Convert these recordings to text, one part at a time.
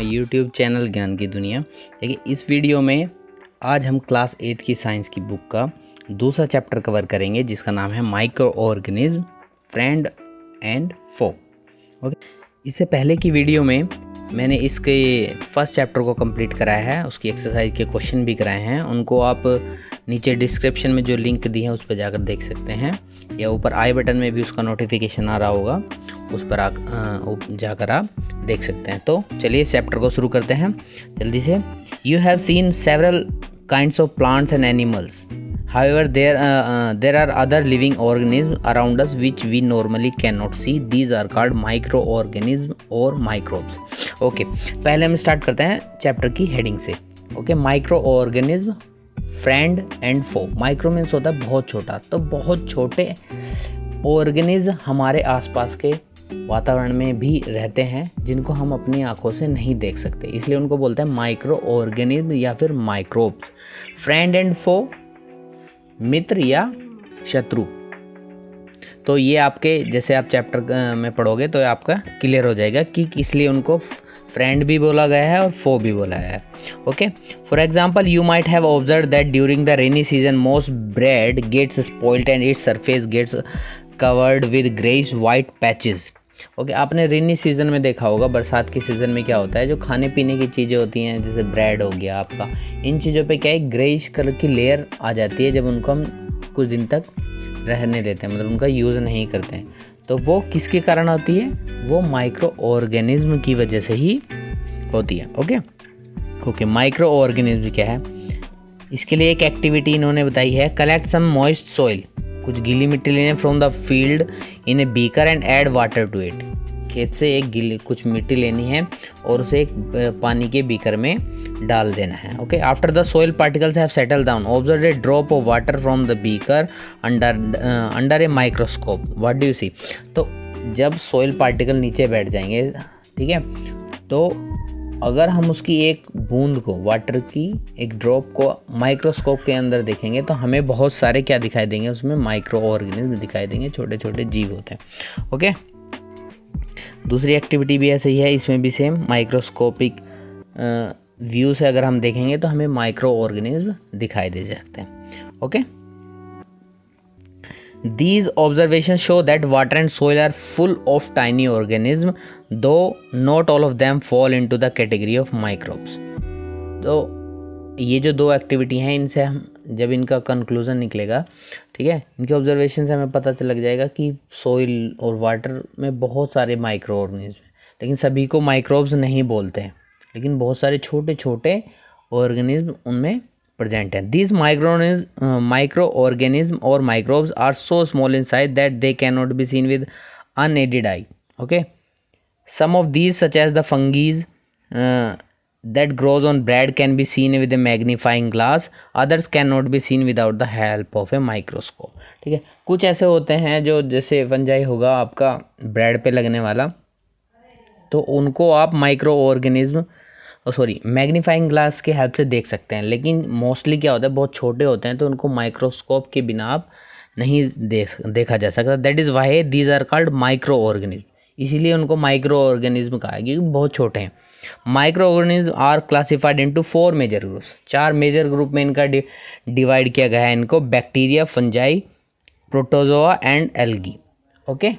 My YouTube channel ज्ञान की दुनिया। देखिए, इस वीडियो में आज हम क्लास 8 की साइंस की बुक का दूसरा चैप्टर कवर करेंगे, जिसका नाम है micro organism, friend and foe. Okay, इससे पहले की वीडियो में मैंने इसके फर्स्ट चैप्टर को कंप्लीट कराया है, उसकी एक्सरसाइज के क्वेश्चन भी कराए हैं। उनको आप नीचे डिस्क्रिप्शन में जो लिंक दी है उस पर जाकर देख सकते हैं, या ऊपर आई बटन में भी उसका नोटिफिकेशन आ रहा होगा, उस पर जाकर आप देख सकते हैं। तो चलिए इस चैप्टर को शुरू करते हैं जल्दी से। You have seen several kinds of plants and animals, however there are other living organisms around us which we normally cannot see. These are called microorganisms or microbes. Okay, पहले हम स्टार्ट करते हैं चैप्टर की heading से। Okay, microorganism, friend and foe. Micro means होता है बहुत छोटा, तो बहुत छोटे ऑर्गेनिज्म हमारे आसपास के वातावरण में भी रहते हैं, जिनको हम अपनी आंखों से नहीं देख सकते, इसलिए उनको बोलते हैं माइक्रो ऑर्गेनिज्म या फिर माइक्रोब्स। फ्रेंड एंड फो, मित्र या शत्रु। तो ये आपके जैसे आप चैप्टर में पढ़ोगे तो आपका क्लियर हो जाएगा कि इसलिए उनको फ्रेंड भी बोला गया है और फो भी बोला है। Okay, for example you might have observe that during the rainy season most bread gets spoiled and its surface gets covered with greyish white patches. Okay, आपने रेनी सीजन में देखा होगा, बरसात के सीज़न में क्या होता है, जो खाने पीने की चीज़ें होती हैं जैसे ब्रेड हो गया आपका, इन चीज़ों पे क्या है, ग्रेइश कलर की लेयर आ जाती है जब उनको हम कुछ दिन तक रहने देते हैं, मतलब उनका यूज़ नहीं करते हैं। तो वो किसके कारण होती है, वो माइक्रो ऑर्गेनिज्म की वजह से ही होती है। ओके, माइक्रो ऑर्गेनिज्म क्या है, इसके लिए एक एक्टिविटी इन्होंने बताई है। कलेक्ट सम मॉइस्ट सॉइल, कुछ गीली मिट्टी लेने from the field in a beaker and add water to it. खेत से कुछ मिट्टी लेनी है और उसे एक पानी के बीकर में डाल देना है। Okay, after the soil particles have settle down observe a drop of water from the beaker under a microscope, what do you see. तो जब सॉइल पार्टिकल नीचे बैठ जाएंगे, ठीक है, तो अगर हम उसकी एक बूंद को, वाटर की एक ड्रॉप को माइक्रोस्कोप के अंदर देखेंगे तो हमें बहुत सारे क्या दिखाई देंगे, उसमें माइक्रो ऑर्गेनिज्म दिखाई देंगे, छोटे छोटे जीव होते हैं। ओके, दूसरी एक्टिविटी भी ऐसे ही है, इसमें भी सेम माइक्रोस्कोपिक व्यू से अगर हम देखेंगे तो हमें माइक्रो ऑर्गेनिज्म दिखाई दे सकते हैं। Okay, These observations show that water and soil are full of tiny organisms, though not all of them fall into the category of microbes. तो ये जो दो एक्टिविटी हैं, इनसे हम जब इनका कंक्लूजन निकलेगा, ठीक है, इनके ऑब्जर्वेशन से हमें पता लग जाएगा कि सोइल और वाटर में बहुत सारे माइक्रो ऑर्गेनिज्म हैं, लेकिन सभी को माइक्रोब्स नहीं बोलते हैं, लेकिन बहुत सारे छोटे छोटे ऑर्गेनिज्म उनमें present है। These microorganisms or microbes are so small in size that they cannot be seen with unaided eye. Okay, some of these such as the fungi that grows on bread can be seen with a magnifying glass, others cannot be seen without the help of a microscope. ठीक है, कुछ ऐसे होते हैं जो जैसे fungi होगा आपका ब्रेड पे लगने वाला, तो उनको आप माइक्रो ऑर्गेनिज्म मैग्नीफाइंग ग्लास के हेल्प से देख सकते हैं, लेकिन मोस्टली क्या होता है, बहुत छोटे होते हैं तो उनको माइक्रोस्कोप के बिना आप नहीं देखा जा सकता। That is why these are called micro organism, इसीलिए उनको माइक्रो ऑर्गेनिज्म कहा है, क्योंकि बहुत छोटे हैं। Micro organism are classified into 4 major groups, 4 major group में इनका डिवाइड किया गया है इनको, bacteria, fungi, protozoa and algae. Okay,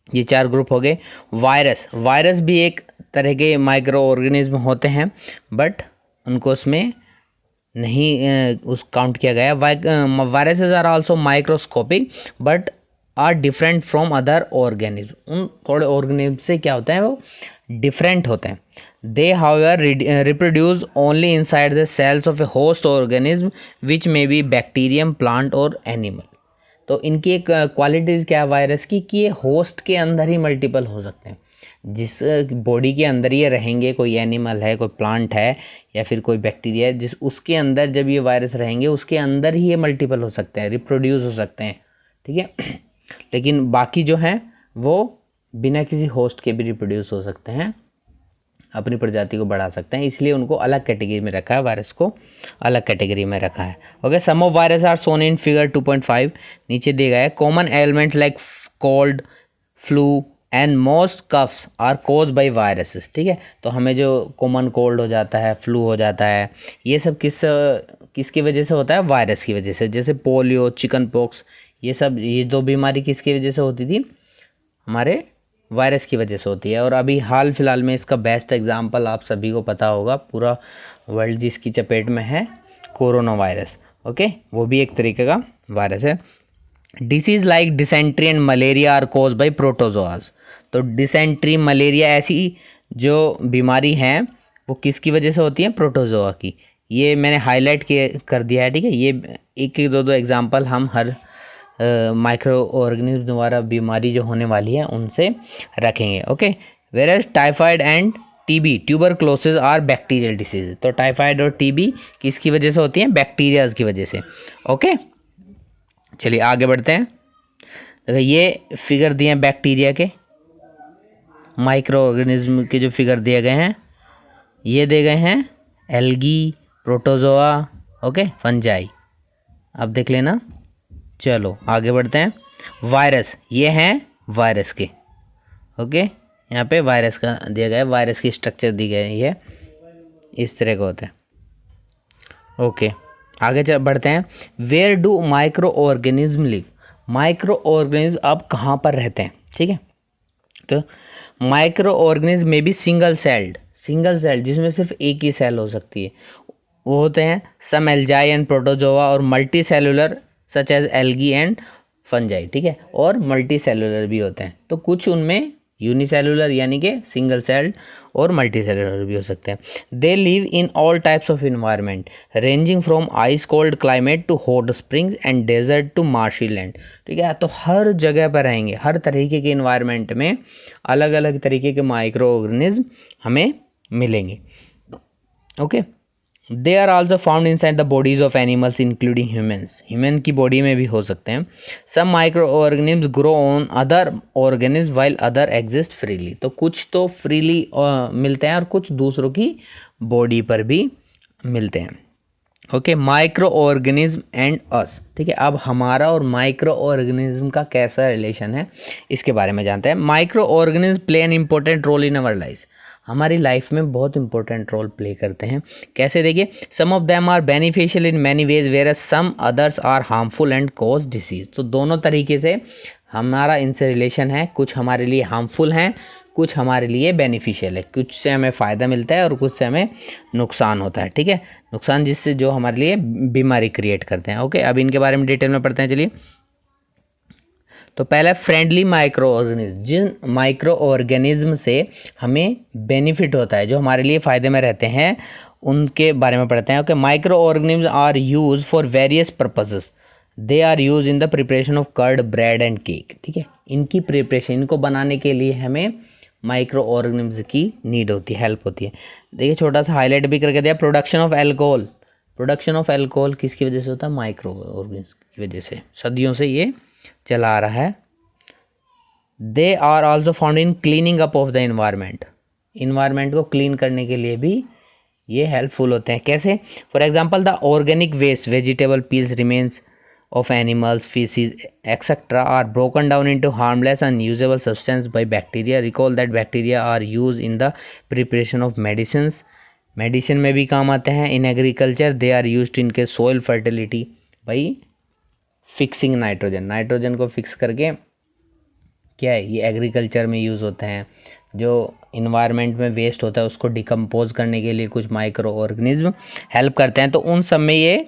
ये 4 ग्रुप हो गए। वायरस भी एक तरह के माइक्रो ऑर्गेनिज्म होते हैं, बट उनको उसमें नहीं उस काउंट किया गया। Viruses are also microscopic but are different from other organism. उन थोड़े ऑर्गेनिज्म से क्या होता है, वो डिफरेंट होते हैं। They however reproduce only inside the cells of a host organism which may be bacterium, plant और एनिमल। तो इनकी एक क्वालिटीज़ क्या है वायरस की, कि ये होस्ट के अंदर ही मल्टीपल हो सकते हैं, जिस बॉडी के अंदर ये रहेंगे, कोई एनिमल है, कोई प्लांट है या फिर कोई बैक्टीरिया है, जिस उसके अंदर जब ये वायरस रहेंगे उसके अंदर ही ये मल्टीपल हो सकते हैं, रिप्रोड्यूस हो सकते हैं, ठीक है। लेकिन बाकी जो हैं वो बिना किसी होस्ट के भी रिप्रोड्यूस हो सकते हैं, अपनी प्रजाति को बढ़ा सकते हैं, इसलिए उनको अलग कैटेगरी में रखा है, वायरस को अलग कैटेगरी में रखा है। Okay, some of virus are shown in figure 2.5, नीचे दिया गया है। Common elements like cold, flu, and most coughs are cause by viruses. ठीक है, तो हमें जो कॉमन कोल्ड हो जाता है, फ्लू हो जाता है, ये सब किसकी वजह से होता है? वायरस की वजह से। जैसे पोलियो, चिकन पॉक्स, ये दो बीमारी किसकी वजह से होती थी? हमारे वायरस की वजह से होती है। और अभी हाल फिलहाल में इसका बेस्ट एग्जाम्पल आप सभी को पता होगा, पूरा वर्ल्ड जिसकी चपेट में है, कोरोना वायरस। ओके, वो भी एक तरीके का वायरस है। Disease like dysentery and malaria are cause by protozoans. तो डिसेंट्री, मलेरिया ऐसी जो बीमारी हैं वो किसकी वजह से होती है? प्रोटोजोआ की। ये मैंने हाईलाइट कर दिया है। ठीक है, ये एक एक दो एग्जाम्पल हम हर माइक्रो ऑर्गेनिज्म द्वारा बीमारी जो होने वाली है उनसे रखेंगे। Okay, where typhoid and TB, tuberculosis are bacterial disease. तो टाइफाइड और टीबी किसकी वजह से होती हैं? बैक्टीरियाज की वजह से। ओके, चलिए आगे बढ़ते हैं। देखो ये फिगर दिए हैं बैक्टीरिया के, माइक्रो ऑर्गेनिज्म के जो फिगर दिए गए हैं ये दे गए हैं एल्गी, प्रोटोजोआ, ओके, फंजाई। अब देख लेना। चलो आगे बढ़ते हैं। वायरस, ये हैं वायरस के। ओके, यहाँ पे वायरस का दिया गया है, वायरस की स्ट्रक्चर दी गई है, इस तरह का होता है। ओके, आगे चल बढ़ते हैं। Where do micro organism live? Micro organism अब कहाँ पर रहते हैं? ठीक है, तो माइक्रो ऑर्गेनिज्म में भी सिंगल सेल्ड जिसमें सिर्फ एक ही सेल हो सकती है, वो होते हैं सम एल्जाई एंड प्रोटोजोआ, और multi cellular such as algae and fungi. ठीक है, और मल्टी सेलुलर भी होते हैं। तो कुछ उनमें यूनिसेलुलर यानी कि सिंगल सेल्ड, और मल्टी सेलुलर भी हो सकते हैं। They live in all types of environment ranging from ice cold climate to hot springs and desert to marshy land. ठीक है, तो हर जगह पर रहेंगे, हर तरीके के इन्वायरमेंट में अलग अलग तरीके के माइक्रो ऑर्गेनिज्म हमें मिलेंगे। Okay, they are also found inside the bodies of animals including humans. Human की बॉडी में भी हो सकते हैं। Some micro organism grow on other organism while other exist freely. तो कुछ तो फ्रीली मिलते हैं और कुछ दूसरों की बॉडी पर भी मिलते हैं। ओके, माइक्रो ऑर्गेनिज्म एंड अस। ठीक है, अब हमारा और माइक्रो ऑर्गेनिज्म का कैसा रिलेशन है इसके बारे में जानते हैं। Micro organism play an important role in our life. हमारी लाइफ में बहुत इंपॉर्टेंट रोल प्ले करते हैं। कैसे? देखिए, some of them are beneficial in many ways where some others are harmful and cause disease. तो दोनों तरीके से हमारा इनसे रिलेशन है। कुछ हमारे लिए हार्मफुल हैं, कुछ हमारे लिए बेनिफिशियल है। कुछ से हमें फ़ायदा मिलता है और कुछ से हमें नुकसान होता है। ठीक है, नुकसान जिससे जो हमारे लिए बीमारी क्रिएट करते हैं। ओके, अब इनके बारे में डिटेल में पढ़ते हैं। चलिए, तो पहला फ्रेंडली माइक्रो ऑर्गेनिज्म, जिन माइक्रो ऑर्गेनिज्म से हमें बेनिफिट होता है, जो हमारे लिए फ़ायदे में रहते हैं, उनके बारे में पढ़ते हैं। Okay, micro organism are use for various purposes. They are use in the preparation of curd, bread and cake. ठीक है, इनकी प्रिपरेशन, इनको बनाने के लिए हमें माइक्रो ऑर्गेनिज्म की नीड होती है, हेल्प होती है। देखिए, छोटा सा हाईलाइट भी करके दिया। Production of alcohol, production of alcohol किसकी वजह से होता है? माइक्रो ऑर्गेनिज्म की वजह से। सदियों से ये चला आ रहा है। They are also found in cleaning up of the environment. Environment को क्लीन करने के लिए भी ये हेल्पफुल होते हैं। कैसे? For example, the organic waste, vegetable peels, remains of animals, feces, etc. are broken down into harmless and usable substance by bacteria. Recall that bacteria are used in the preparation of medicines. Medicine में भी काम आते हैं। In agriculture they are used increase soil fertility by fixing nitrogen. Nitrogen को fix करके क्या है, ये एग्रीकल्चर में यूज़ होते हैं। जो इन्वायरमेंट में वेस्ट होता है उसको डिकम्पोज करने के लिए कुछ माइक्रो ऑर्गेनिज्म हेल्प करते हैं। तो उन सब में ये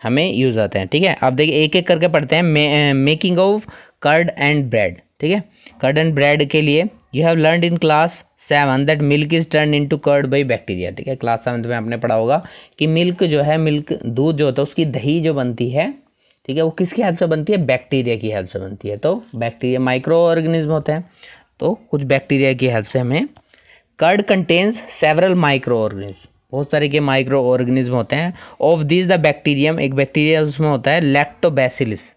हमें यूज़ आते हैं। ठीक है, अब देखिए एक एक करके पढ़ते हैं। Making of curd and bread. ठीक है, कर्ड एंड ब्रेड के लिए you have learned in class 7 that milk is turn into curd by bacteria. ठीक है, क्लास 7 में आपने पढ़ा होगा कि मिल्क जो है, मिल्क दूध जो होता है, उसकी दही जो बनती है, ठीक है, वो किसकी हेल्प से बनती है? बैक्टीरिया की हेल्प से बनती है। तो बैक्टीरिया माइक्रो ऑर्गेनिज्म होते हैं, तो कुछ बैक्टीरिया की हेल्प से हमें। Curd contains several micro organism, बहुत सारे के माइक्रो ऑर्गेनिज्म होते हैं। ऑफ दिस द बैक्टीरियम, एक बैक्टीरिया उसमें होता है लैक्टोबैसिलस।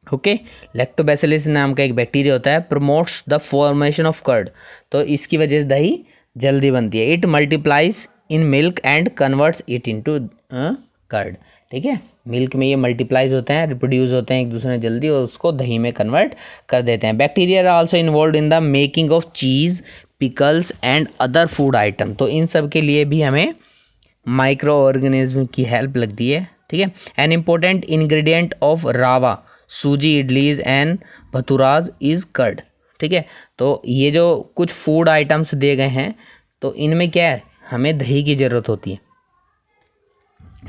ओके, लैक्टोबैसिलस नाम का एक बैक्टीरिया होता है। Promotes the formation of curd, तो इसकी वजह से दही जल्दी बनती है। It multiplies in milk and converts it into curd. ठीक है, मिल्क में ये मल्टीप्लाइज होते हैं, रिप्रोड्यूस होते हैं एक दूसरे में जल्दी और उसको दही में कन्वर्ट कर देते हैं। Bacteria are also involve in the making of cheese, pickles and other food item. तो इन सब के लिए भी हमें माइक्रो ऑर्गेनिज्म की हेल्प लगती है, ठीक है। एन इम्पोर्टेंट इंग्रेडिएंट ऑफ रावा, सूजी, इडलीज एंड भतुराज इज कर्ड, ठीक है। तो ये जो कुछ फूड आइटम्स दिए गए हैं तो इनमें क्या है, हमें दही की ज़रूरत होती है।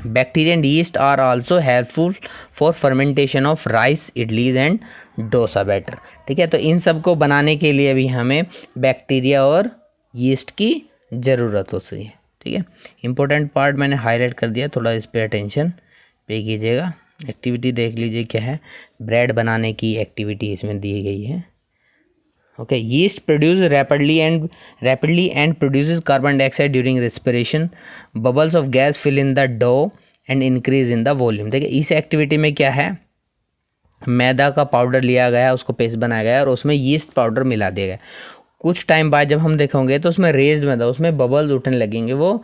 Bacteria and yeast are also helpful for fermentation of rice, idlis and dosa batter, ठीक है। तो इन सब को बनाने के लिए भी हमें बैक्टीरिया और यीस्ट की ज़रूरत होती है, ठीक है। इंपॉर्टेंट पार्ट मैंने हाईलाइट कर दिया, थोड़ा इस पर अटेंशन पे कीजिएगा। एक्टिविटी देख लीजिए क्या है, ब्रेड बनाने की एक्टिविटी इसमें दी गई है। Okay, yeast produce rapidly and produces carbon dioxide during respiration, bubbles of gas fill in the dough and increase in the volume. देखिए इस एक्टिविटी में क्या है, मैदा का पाउडर लिया गया, उसको पेस्ट बनाया गया और उसमें यीस्ट पाउडर मिला दिया गया। कुछ टाइम बाद जब हम देखेंगे तो उसमें रेज्ड मैदा, उसमें बबल्स उठने लगेंगे, वो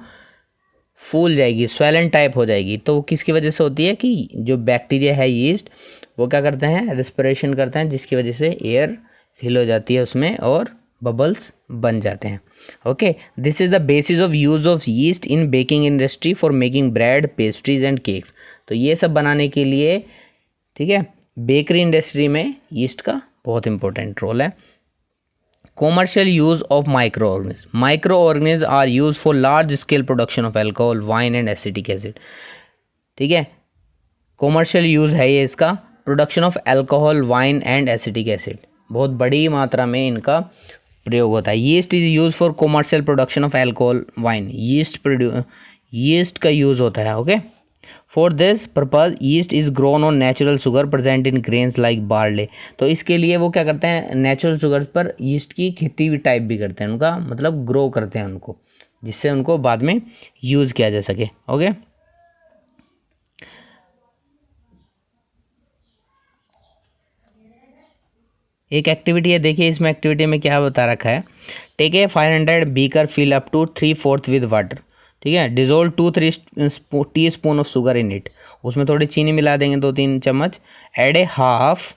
फूल जाएगी, स्वेलन टाइप हो जाएगी। तो वो किसकी वजह से होती है कि जो बैक्टीरिया है यीस्ट वो क्या करते हैं, रेस्पिरेशन करते हैं, जिसकी वजह से एयर फिल हो जाती है उसमें और बबल्स बन जाते हैं। Okay, this is the basis of use of yeast in baking industry for making bread, pastries and cakes. तो ये सब बनाने के लिए, ठीक है, बेकरी इंडस्ट्री में यीस्ट का बहुत इंपॉर्टेंट रोल है। Commercial use of microorganisms. Microorganisms are used for large scale production of alcohol, wine and acetic acid. ठीक है, कॉमर्शियल यूज़ है ये इसका, production of alcohol, wine and acetic acid, बहुत बड़ी मात्रा में इनका प्रयोग होता है। Yeast is use for commercial production of alcohol, wine, yeast का यूज़ होता है। Okay, for this purpose yeast is grown on natural sugar present in grains like barley. तो इसके लिए वो क्या करते हैं, नेचुरल शुगर पर यीस्ट की खेती भी टाइप भी करते हैं, उनका मतलब ग्रो करते हैं उनको, जिससे उनको बाद में यूज़ किया जा सके। ओके, एक एक्टिविटी है, देखिए इसमें एक्टिविटी में क्या बता रखा है। Take a 500 beaker, fill up to 3/4 with water, ठीक है। Dissolve 2-3 tea spoon of sugar in it, उसमें थोड़ी चीनी मिला देंगे 2-3 चम्मच। Add a half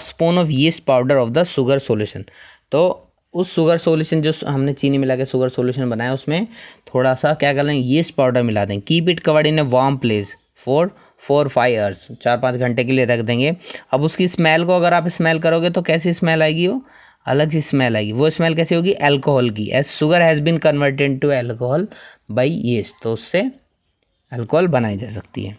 spoon of yeast powder of the sugar solution. तो उस शुगर सॉल्यूशन जो हमने चीनी मिला के शुगर सॉल्यूशन बनाया उसमें थोड़ा सा क्या कर लेंगे, यीस्ट पाउडर मिला देंगे। Keep it covered in a warm place for 4-5 hours, 4-5 घंटे के लिए रख देंगे। अब उसकी स्मेल को अगर आप स्मेल करोगे तो कैसी स्मेल आएगी, वो अलग सी स्मेल आएगी। वो स्मेल कैसी होगी, अल्कोहल की, as sugar has been converted to alcohol by yeast. तो उससे अल्कोहल बनाई जा सकती है।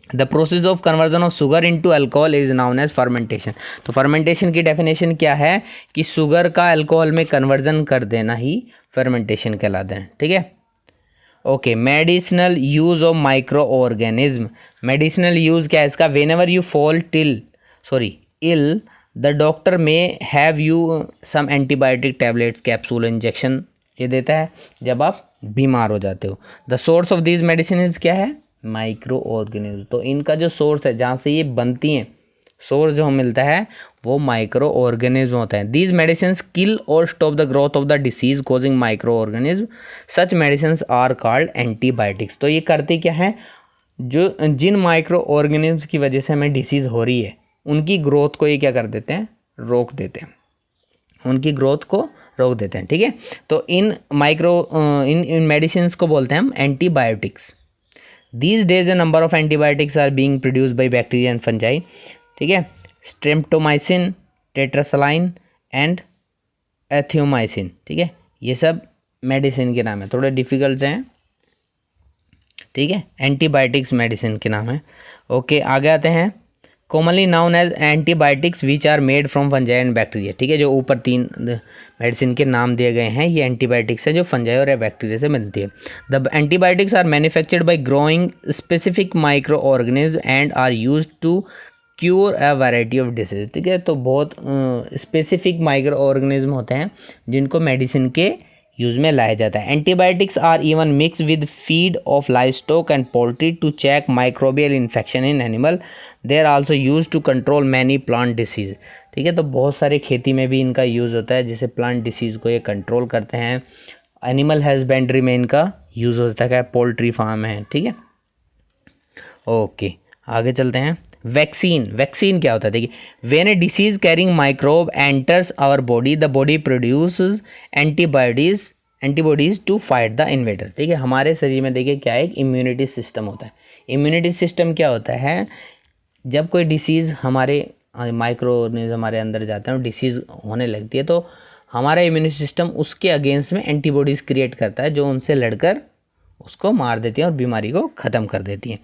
The process of conversion of sugar into alcohol is known as fermentation. तो फर्मेंटेशन की डेफिनेशन क्या है कि शुगर का अल्कोहल में कन्वर्जन कर देना ही फर्मेंटेशन कहलाता है, ठीक है। Okay, medicinal use of micro organism. Medicinal use क्या है इसका, whenever you fall ill the doctor may have you some antibiotic tablets, capsule, injection ये देता है जब आप बीमार हो जाते हो। The source of these medicine क्या है, माइक्रो ऑर्गेनिज्म। तो इनका जो सोर्स है, जहाँ से ये बनती हैं, सोर्स जो मिलता है वो माइक्रो ऑर्गेनिज्म होता है। These medicine kill or stop the growth of the disease causing micro organism, such medicine are called antibiotics. तो ये करती क्या है, जो जिन माइक्रो ऑर्गेनिज्म की वजह से हमें डिसीज़ हो रही है उनकी ग्रोथ को ये क्या कर देते हैं, रोक देते हैं, उनकी ग्रोथ को रोक देते हैं, ठीक है। तो इन मेडिसिन को बोलते हैं हम antibiotics. These days a number of antibiotics are being produced by bacteria and fungi, ठीक है। स्ट्रेप्टोमाइसिन, टेट्रासाइक्लिन एंड एथियोमाइसिन, ठीक है। ये सब मेडिसिन के नाम है, थोड़े डिफिकल्ट हैं, ठीक है। एंटीबायोटिक्स मेडिसिन के नाम है। ओके, आगे आते हैं। Commonly known as antibiotics which are made from fungi and bacteria, ठीक है। जो ऊपर 3 मेडिसिन के नाम दिए गए हैं ये एंटीबायोटिक्स है जो फंजाई और बैक्टीरिया से बनती है। The antibiotics are manufactured by growing specific micro organism and are used to cure a variety of disease, ठीक है। तो बहुत स्पेसिफिक माइक्रो ऑर्गेनिज्म होते हैं जिनको मेडिसिन के यूज में लाया जाता है। Antibiotics are even mix with feed of livestock and poultry to check microbial infection in animal. They are also use to control many plant disease, ठीक है। तो बहुत सारे खेती में भी इनका यूज़ होता है, जिसे प्लांट डिसीज़ को ये कंट्रोल करते हैं। एनिमल हस्बेंड्री में इनका यूज़ होता है, पोल्ट्री फार्म है, ठीक है। ओके, आगे चलते हैं। वैक्सीन क्या होता है? देखिए, when a disease carrying microbe enters our body, the body produces antibodies to fight the invader. ठीक है, हमारे शरीर में देखिए क्या है, एक इम्यूनिटी सिस्टम होता है। इम्यूनिटी सिस्टम क्या होता है? जब कोई डिसीज़ हमारे माइक्रो ऑर्गेनिज्म हमारे अंदर जाते हैं और डिसीज़ होने लगती है, तो हमारा इम्यूनिटी सिस्टम उसके अगेंस्ट में एंटीबॉडीज़ क्रिएट करता है, जो उनसे लड़कर उसको मार देती हैं और बीमारी को ख़त्म कर देती हैं।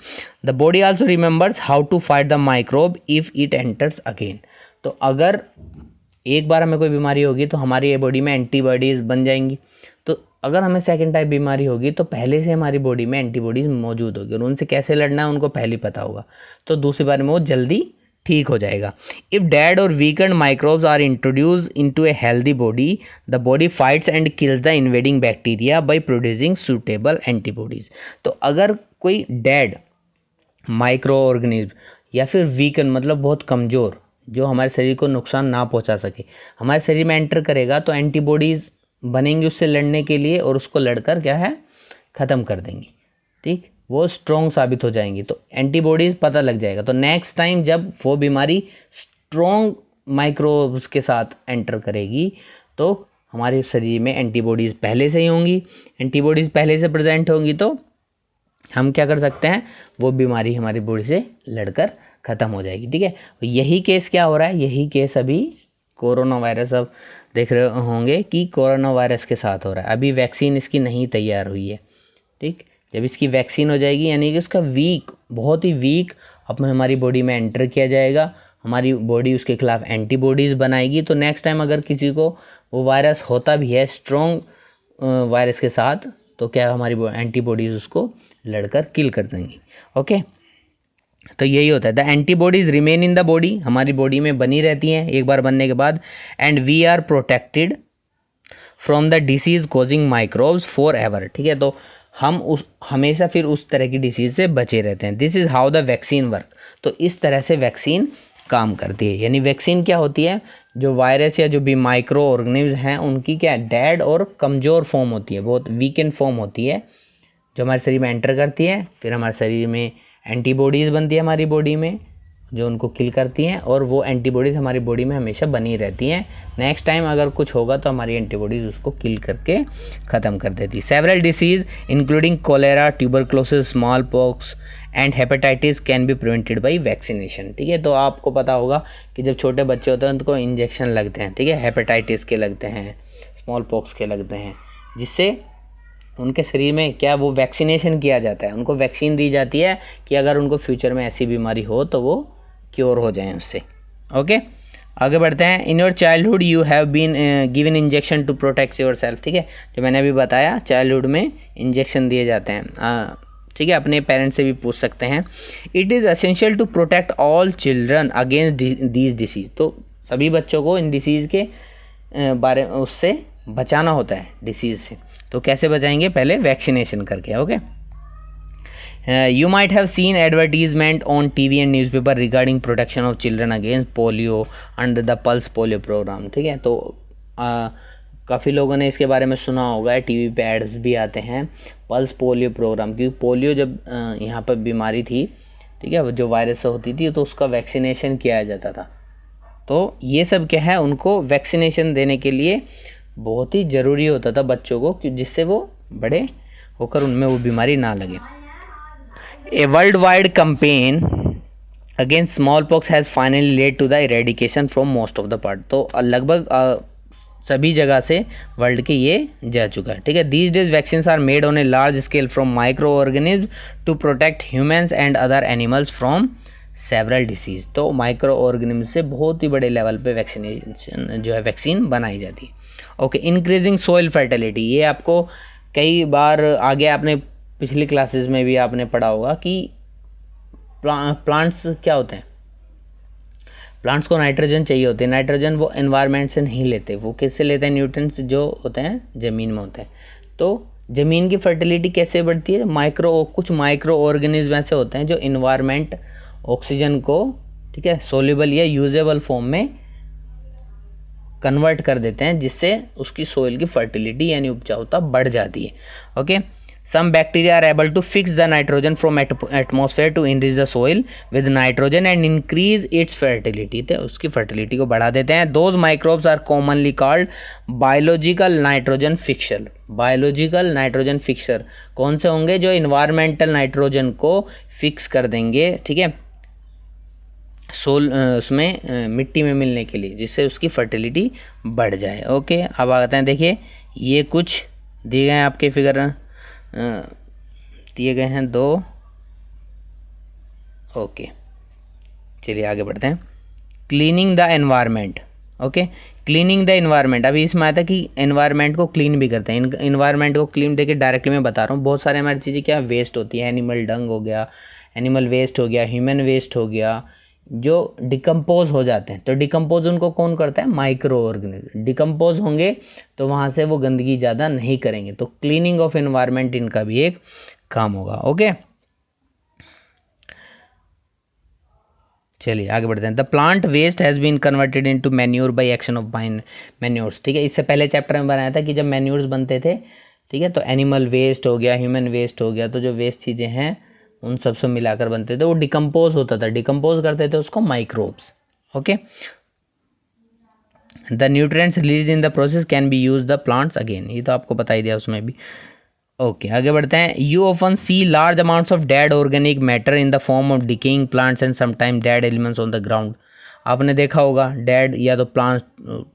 The body also remembers how to fight the microbe if it enters again. तो अगर एक बार हमें कोई बीमारी होगी तो हमारी बॉडी में एंटीबॉडीज़ बन जाएंगी। तो अगर हमें सेकंड टाइप बीमारी होगी तो पहले से हमारी बॉडी में एंटीबॉडीज़ मौजूद होगी और उनसे कैसे लड़ना है उनको पहले पता होगा, तो दूसरी बार में वो जल्दी ठीक हो जाएगा। If dead or weakened microbes are introduce into a healthy body, the body fights and kills the invading bacteria by producing suitable antibodies. तो अगर कोई डेड माइक्रो ऑर्गेनिज्म या फिर वीकन मतलब बहुत कमज़ोर, जो हमारे शरीर को नुकसान ना पहुंचा सके, हमारे शरीर में एंटर करेगा तो एंटीबॉडीज़ बनेंगी उससे लड़ने के लिए और उसको लड़कर क्या है, ख़त्म कर देंगी। ठीक, वो स्ट्रॉन्ग साबित हो जाएंगी, तो एंटीबॉडीज़ पता लग जाएगा। तो नेक्स्ट टाइम जब वो बीमारी स्ट्रॉन्ग माइक्रोब्स के साथ एंटर करेगी तो हमारे शरीर में एंटीबॉडीज़ पहले से ही होंगी। एंटीबॉडीज़ पहले से प्रेजेंट होंगी तो हम क्या कर सकते हैं, वो बीमारी हमारी बॉडी से लड़कर ख़त्म हो जाएगी। ठीक है, यही केस क्या हो रहा है, यही केस अभी कोरोना वायरस, अब देख रहे होंगे कि कोरोना वायरस के साथ हो रहा है। अभी वैक्सीन इसकी नहीं तैयार हुई है। ठीक, जब इसकी वैक्सीन हो जाएगी यानी कि उसका बहुत ही वीक अब हमारी बॉडी में एंटर किया जाएगा, हमारी बॉडी उसके खिलाफ एंटीबॉडीज़ बनाएगी। तो नेक्स्ट टाइम अगर किसी को वो वायरस होता भी है स्ट्रॉन्ग वायरस के साथ, तो क्या हमारी एंटीबॉडीज़ उसको लड़कर किल कर देंगी। ओके, तो यही होता है। The antibodies remain in the body, हमारी बॉडी में बनी रहती हैं एक बार बनने के बाद। And we are protected from the disease causing microbes forever. ठीक है, तो हम हमेशा फिर उस तरह की डिसीज़ से बचे रहते हैं। This is how the vaccine work. तो इस तरह से वैक्सीन काम करती है। यानी वैक्सीन क्या होती है, जो वायरस या जो भी माइक्रो ऑर्गेनिज्म हैं उनकी क्या डेड और कमज़ोर फॉर्म होती है, बहुत वीकेंड फॉर्म होती है, जो हमारे शरीर में एंटर करती है, फिर हमारे शरीर में एंटीबॉडीज़ बनती है हमारी बॉडी में जो उनको किल करती हैं, और वो एंटीबॉडीज़ हमारी बॉडी में हमेशा बनी रहती हैं। नेक्स्ट टाइम अगर कुछ होगा तो हमारी एंटीबॉडीज़ उसको किल करके ख़त्म कर देती है। Several disease including cholera, tuberculosis, smallpox and hepatitis can be prevented by vaccination. ठीक है, तो आपको पता होगा कि जब छोटे बच्चे होते हैं उनको इंजेक्शन लगते हैं। ठीक है, हेपेटाइटिस के लगते हैं, स्मॉल पॉक्स के लगते हैं, जिससे उनके शरीर में क्या वो वैक्सीनेशन किया जाता है, उनको वैक्सीन दी जाती है कि अगर उनको फ्यूचर में ऐसी बीमारी हो तो वो क्योर हो जाएं उससे। ओके, आगे बढ़ते हैं। In your childhood you have been given injection to protect yourself. ठीक है, जो मैंने अभी बताया चाइल्डहुड में इंजेक्शन दिए जाते हैं। ठीक है, अपने पेरेंट्स से भी पूछ सकते हैं। It is essential to protect all children against these disease. तो सभी बच्चों को इन डिसीज़ के बारे में उससे बचाना होता है, डिसीज़ से। तो कैसे बचाएंगे, पहले वैक्सीनेशन करके। Okay, you might have seen advertisement on TV and newspaper regarding protection of children against polio under the pulse polio programme. ठीक है, तो काफ़ी लोगों ने इसके बारे में सुना होगा, टीवी पे एड्स भी आते हैं पल्स पोलियो प्रोग्राम, क्योंकि पोलियो जब यहाँ पर बीमारी थी, ठीक है, जो वायरस होती थी, तो उसका वैक्सीनेशन किया जाता था। तो ये सब क्या है, उनको वैक्सीनेशन देने के लिए बहुत ही ज़रूरी होता था बच्चों को, कि जिससे वो बड़े होकर उनमें वो बीमारी ना लगे। A world wide campaign against small pox has finally led to the eradication from most of the part. तो लगभग सभी जगह से वर्ल्ड के ये जा चुका है। ठीक है, these days vaccines are made on a large scale from micro organism to protect humans and other animals from several disease. तो माइक्रो ऑर्गेनिज्म से बहुत ही बड़े लेवल पे वैक्सीनेशन जो है वैक्सीन बनाई जाती है। ओके, इंक्रीजिंग सोइल फर्टिलिटी, ये आपको कई बार आगे आपने पिछली क्लासेस में भी आपने पढ़ा होगा कि प्लांट्स क्या होते हैं, प्लांट्स को नाइट्रोजन चाहिए होती है। नाइट्रोजन वो एनवायरनमेंट से नहीं लेते, वो किससे लेते हैं, न्यूट्रिएंट्स जो होते हैं ज़मीन में होते हैं। तो ज़मीन की फर्टिलिटी कैसे बढ़ती है, कुछ माइक्रो ऑर्गेनिज्म ऐसे होते हैं जो इन्वायरमेंट ऑक्सीजन को, ठीक है, सोल्यूबल या यूजेबल फॉर्म में कन्वर्ट कर देते हैं, जिससे उसकी सोइल की फर्टिलिटी यानी उपजाऊता बढ़ जाती है। Okay, Some bacteria are able to fix the nitrogen from atmosphere to enrich the soil with nitrogen and increase its fertility. तो उसकी fertility को बढ़ा देते हैं. Those microbes are commonly called biological nitrogen fixer. Biological nitrogen fixer कौन से होंगे? जो environmental nitrogen को fix कर देंगे, ठीक है, उसमें मिट्टी में मिलने के लिए, जिससे उसकी फर्टिलिटी बढ़ जाए. ओके, अब आते हैं, देखिए ये कुछ दिए गए हैं आपके फिगर, दिए गए हैं 2. ओके, चलिए आगे बढ़ते हैं. Cleaning the environment. Okay, cleaning the environment. अभी इसमें आया था कि एनवायरनमेंट को क्लीन भी करते हैं. एनवायरनमेंट को क्लीन, देखिए डायरेक्टली मैं बता रहा हूँ, बहुत सारे हमारी चीज़ें क्या वेस्ट होती है. एनिमल डंग हो गया, एनिमल वेस्ट हो गया, ह्यूमन वेस्ट हो गया, जो डिकम्पोज हो जाते हैं. तो डिकम्पोज उनको कौन करता है? Micro organism. डिकम्पोज होंगे तो वहाँ से वो गंदगी ज़्यादा नहीं करेंगे. तो क्लीनिंग ऑफ एनवायरनमेंट इनका भी एक काम होगा. ओके, चलिए आगे बढ़ते हैं. The plant waste has been converted into manure by action of manures. ठीक है, इससे पहले चैप्टर में बनाया था कि जब मैन्योर्स बनते थे, ठीक है, तो एनिमल वेस्ट हो गया, ह्यूमन वेस्ट हो गया, तो जो वेस्ट चीज़ें हैं उन सबसे मिलाकर बनते थे, वो डिकम्पोज होता था. डिकम्पोज करते थे उसको microbes. Okay, the nutrients release in the process can be use the plants again. ये तो आपको बता ही दिया उसमें भी. ओके, आगे बढ़ते हैं. You often see large amounts of dead organic matter in the form of decaying plants and sometime dead elements on the ground. आपने देखा होगा डेड, या तो प्लांट्स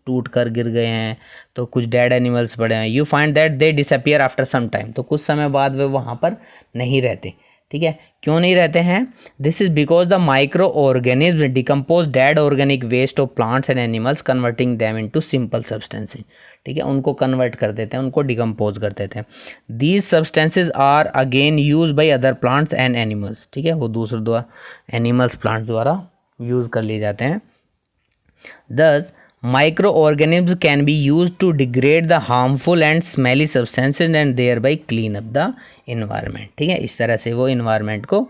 टूट कर गिर गए हैं, तो कुछ डेड एनिमल्स पड़े हैं. You find that they disappear after some time. तो कुछ समय बाद वे वहाँ पर नहीं रहते. ठीक है, क्यों नहीं रहते हैं? This is because the micro organism decompose dead organic waste of plants and animals converting them into simple substances. ठीक है, उनको कन्वर्ट कर देते हैं, उनको डिकम्पोज कर देते हैं. These substances are again use by other plants and animals. ठीक है, वो दूसरे द्वारा एनिमल्स प्लांट्स द्वारा यूज कर लिए जाते हैं. दस microorganisms can be used to degrade the harmful and smelly substances and thereby clean up the environment. ठीक है, इस तरह से वो environment को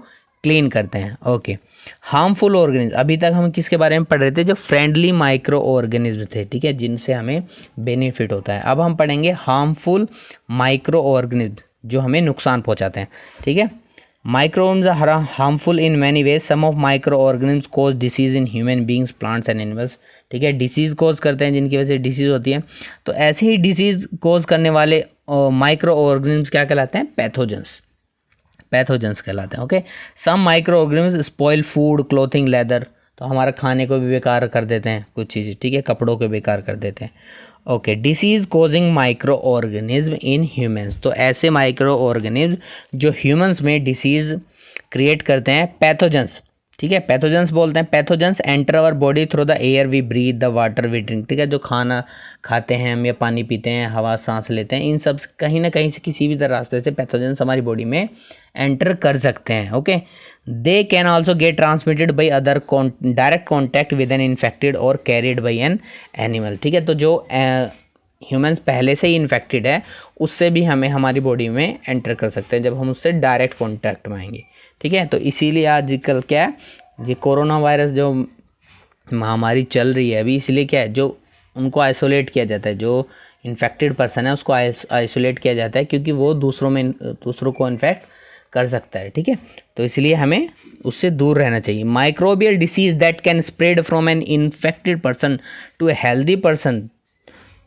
क्लीन करते हैं. Okay, harmful organism. अभी तक हम किसके बारे में पढ़ रहे थे? जो फ्रेंडली माइक्रो ऑर्गेनिज्म थे, ठीक है, जिनसे हमें बेनिफिट होता है. अब हम पढ़ेंगे हार्मफुल माइक्रो ऑर्गेनिज्म जो हमें नुकसान पहुंचाते हैं. ठीक है, microbes are harmful in many ways. Some of microorganisms cause disease in human beings, plants and animals. ठीक है, डिसीज़ कोज करते हैं, जिनकी वजह से डिसीज़ होती है. तो ऐसे ही डिसीज़ कोज करने वाले माइक्रो ऑर्गेनिम्स क्या कहलाते हैं? पैथोजेंस. पैथोजेंस कहलाते हैं. Okay, some micro organisms spoil food, clothing, leather. तो हमारा खाने को भी बेकार कर देते हैं कुछ चीज़ें. ठीक है, कपड़ों को बेकार कर देते हैं. Okay, disease causing micro organism in humans. तो ऐसे माइक्रो ऑर्गेनिज्म जो ह्यूमन्स में डिसीज़ क्रिएट करते हैं, पैथोजेंस. ठीक है, पैथोजेंस बोलते हैं. Pathogens enter our body through the air we breathe, the water we drink. ठीक है, जो खाना खाते हैं हम या पानी पीते हैं, हवा सांस लेते हैं, इन सब कहीं ना कहीं से किसी भी तरह रास्ते से पैथोजेंस हमारी बॉडी में एंटर कर सकते हैं. Okay, they can also get transmitted by other direct contact with an infected और कैरिड बाई एन एनिमल. ठीक है, तो जो ह्यूमन्स पहले से ही इन्फेक्टेड है, उससे भी हमें हमारी बॉडी में एंटर कर सकते हैं जब हम उससे डायरेक्ट कॉन्टैक्ट में आएंगे. ठीक है, तो इसीलिए आजकल क्या है, ये कोरोना वायरस जो महामारी चल रही है अभी, इसलिए क्या है, जो उनको आइसोलेट किया जाता है, जो इन्फेक्टेड पर्सन है उसको आइसोलेट किया जाता है, क्योंकि वो दूसरों को इन्फेक्ट कर सकता है. ठीक है, तो इसलिए हमें उससे दूर रहना चाहिए. Microbial disease that can spread from an infected person to a healthy person